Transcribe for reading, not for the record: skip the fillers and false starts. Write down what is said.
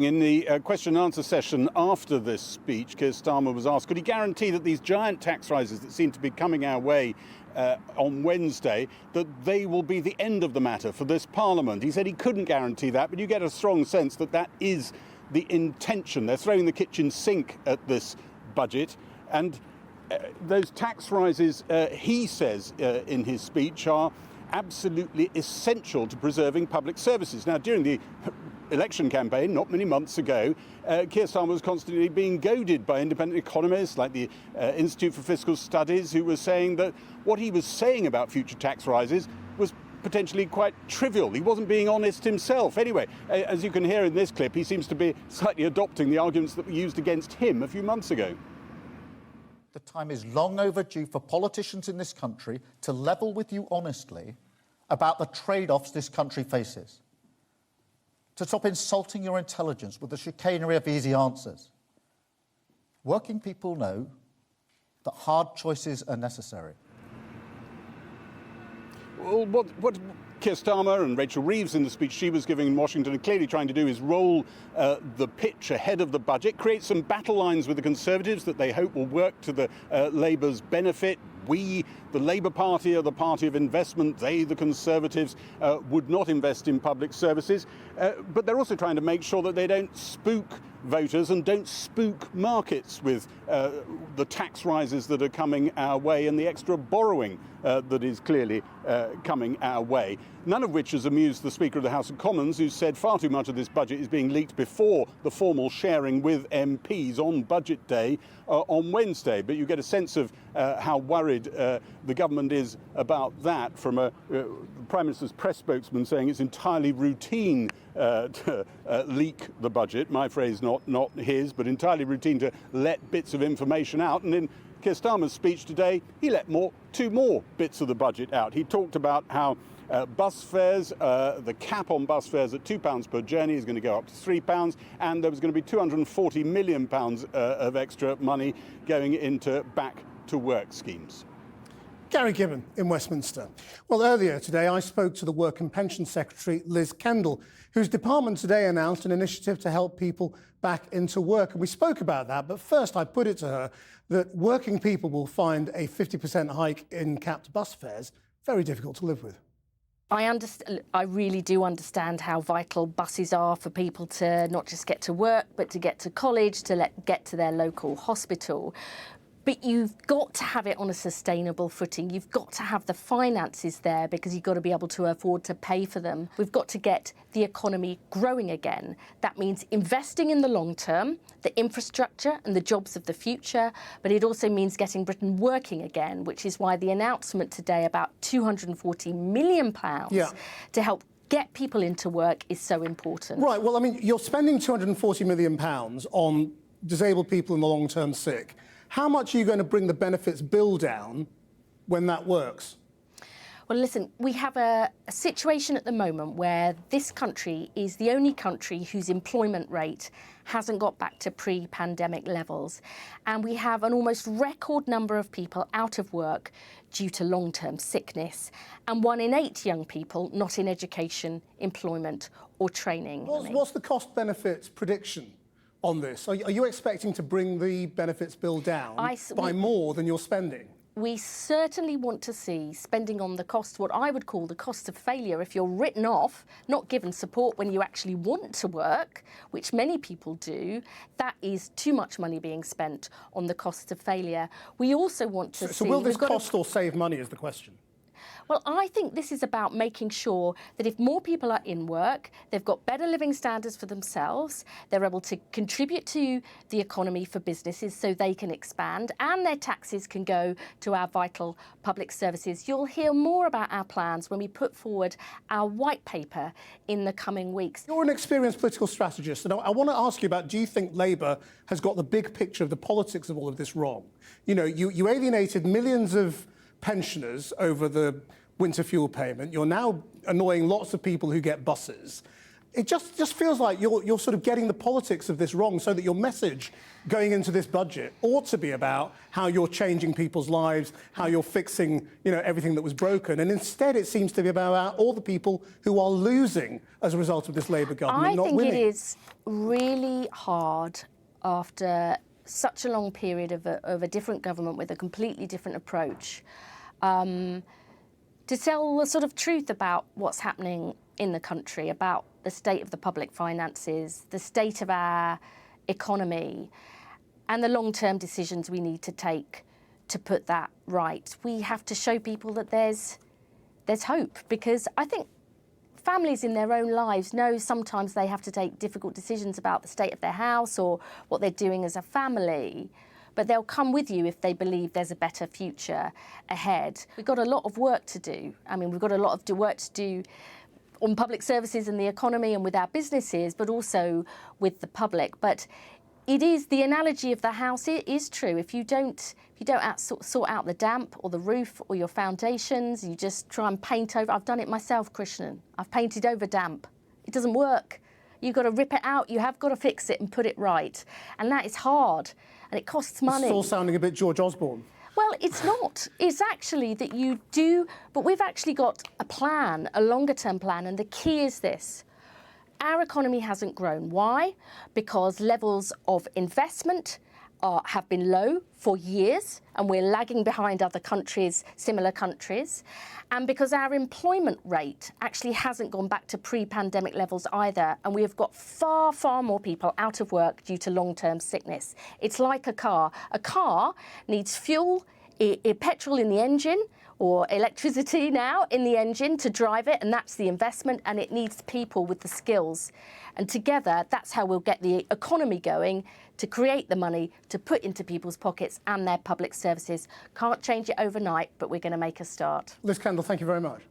In the question and answer session after this speech, Keir Starmer was asked, could he guarantee that these giant tax rises that seem to be coming our way on Wednesday, that they will be the end of the matter for this Parliament? He said he couldn't guarantee that, but you get a strong sense that that is the intention. They're throwing the kitchen sink at this budget. And those tax rises, he says in his speech, are absolutely essential to preserving public services. Now, during the election campaign, not many months ago, Keir Starmer was constantly being goaded by independent economists like the Institute for Fiscal Studies, who were saying that what he was saying about future tax rises was potentially quite trivial. He wasn't being honest himself. Anyway, as you can hear in this clip, he seems to be slightly adopting the arguments that were used against him a few months ago. The time is long overdue for politicians in this country to level with you honestly about the trade-offs this country faces. To stop insulting your intelligence with the chicanery of easy answers. Working people know that hard choices are necessary. Well, what Keir Starmer and Rachel Reeves in the speech she was giving in Washington are clearly trying to do is roll the pitch ahead of the budget, create some battle lines with the Conservatives that they hope will work to the Labour's benefit. We, the Labour Party, are the party of investment. They, the Conservatives, would not invest in public services. But they're also trying to make sure that they don't spook voters and don't spook markets with the tax rises that are coming our way and the extra borrowing that is clearly coming our way. None of which has amused the Speaker of the House of Commons, who said far too much of this budget is being leaked before the formal sharing with MPs on budget day on Wednesday. But you get a sense of how worried the government is about that from the Prime Minister's press spokesman saying it's entirely routine to leak the budget. My phrase, not his, but entirely routine to let bits of information out. And in Keir Starmer's speech today, he let two more bits of the budget out. He talked about how bus fares, the cap on bus fares at £2 per journey is going to go up to £3, and there was going to be £240 million of extra money going into back-to-work schemes. Gary Gibbon in Westminster. Well, earlier today I spoke to the Work and Pension Secretary, Liz Kendall, whose department today announced an initiative to help people back into work. And we spoke about that, but first I put it to her that working people will find a 50% hike in capped bus fares very difficult to live with. I really do understand how vital buses are for people to not just get to work, but to get to college, to get to their local hospital. But you've got to have it on a sustainable footing. You've got to have the finances there because you've got to be able to afford to pay for them. We've got to get the economy growing again. That means investing in the long term, the infrastructure and the jobs of the future, but it also means getting Britain working again, which is why the announcement today about £240 million to help get people into work is so important. Right, well, I mean, you're spending £240 million on disabled people and the long-term sick. How much are you going to bring the benefits bill down when that works? Well, listen, we have a situation at the moment where this country is the only country whose employment rate hasn't got back to pre-pandemic levels. And we have an almost record number of people out of work due to long-term sickness, and 1 in 8 young people not in education, employment or training. What's the cost-benefits prediction on this? Are you expecting to bring the benefits bill down by more than you're spending? We certainly want to see spending on the cost, what I would call the cost of failure. If you're written off, not given support when you actually want to work, which many people do, that is too much money being spent on the cost of failure. We also want to see... So will this cost or save money is the question? Well, I think this is about making sure that if more people are in work, they've got better living standards for themselves, they're able to contribute to the economy for businesses so they can expand, and their taxes can go to our vital public services. You'll hear more about our plans when we put forward our white paper in the coming weeks. You're an experienced political strategist, and I want to ask you about, do you think Labour has got the big picture of the politics of all of this wrong? You know, you alienated millions of pensioners over the winter fuel payment. You're now annoying lots of people who get buses. it just feels like you're sort of getting the politics of this wrong, so that your message going into this budget ought to be about how you're changing people's lives, how you're fixing, everything that was broken. And instead it seems to be about all the people who are losing as a result of this Labour government not winning. I think it is really hard after such a long period of a different government with a completely different approach to tell the sort of truth about what's happening in the country, about the state of the public finances, the state of our economy, and the long-term decisions we need to take to put that right. We have to show people that there's hope, because I think families in their own lives know sometimes they have to take difficult decisions about the state of their house or what they're doing as a family, but they'll come with you if they believe there's a better future ahead. We've got a lot of work to do. I mean, we've got a lot of work to do on public services and the economy and with our businesses, but also with the public. But it is, the analogy of the house, it is true. If you don't sort out the damp or the roof or your foundations, you just try and paint over. I've done it myself, Krishnan. I've painted over damp. It doesn't work. You've got to rip it out. You have got to fix it and put it right. And that is hard, and it costs money. It's all sounding a bit George Osborne. Well, it's not. It's actually that you do, but we've actually got a plan, a longer-term plan, and the key is this. Our economy hasn't grown. Why? Because levels of investment have been low for years, and we're lagging behind other countries, similar countries, and because our employment rate actually hasn't gone back to pre-pandemic levels either, and we have got far, far more people out of work due to long-term sickness. It's like a car. A car needs fuel, petrol in the engine, or electricity now in the engine to drive it, and that's the investment, and it needs people with the skills. And together, that's how we'll get the economy going, to create the money to put into people's pockets and their public services. Can't change it overnight, but we're going to make a start. Liz Kendall, thank you very much.